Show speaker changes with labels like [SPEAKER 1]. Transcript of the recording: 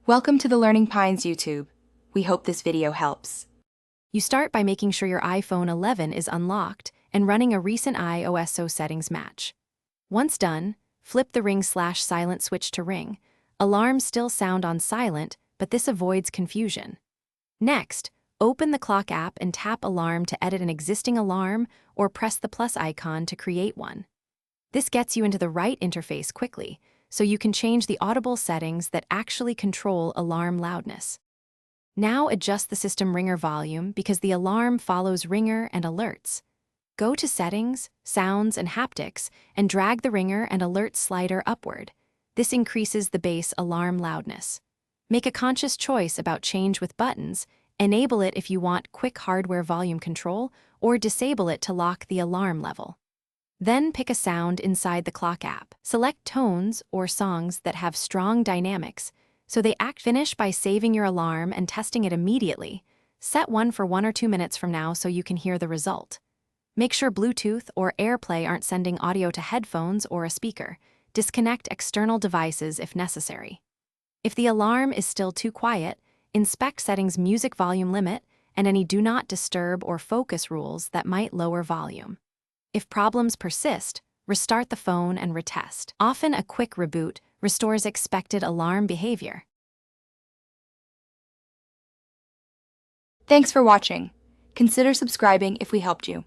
[SPEAKER 1] Welcome to the Learning Pines YouTube. We hope this video helps.
[SPEAKER 2] You start by making sure your iPhone 11 is unlocked and running a recent iOS settings match. Once done, flip the ring/silent switch to ring. Alarms still sound on silent, but this avoids confusion. Next, open the clock app and tap Alarm to edit an existing alarm or press the plus icon to create one. This gets you into the right interface quickly, so you can change the audible settings that actually control alarm loudness. Now adjust the system ringer volume because the alarm follows ringer and alerts. Go to Settings, Sounds, and Haptics and drag the ringer and alert slider upward. This increases the base alarm loudness. Make a conscious choice about change with buttons. Enable it if you want quick hardware volume control, or disable it to lock the alarm level. Then pick a sound inside the clock app. Select tones or songs that have strong dynamics, so they finish by saving your alarm and testing it immediately. Set one for 1 or 2 minutes from now so you can hear the result. Make sure Bluetooth or AirPlay aren't sending audio to headphones or a speaker. Disconnect external devices if necessary. If the alarm is still too quiet, inspect settings music volume limit and any do not disturb or focus rules that might lower volume. If problems persist, restart the phone and retest. Often a quick reboot restores expected alarm behavior.
[SPEAKER 1] Thanks for watching. Consider subscribing if we helped you.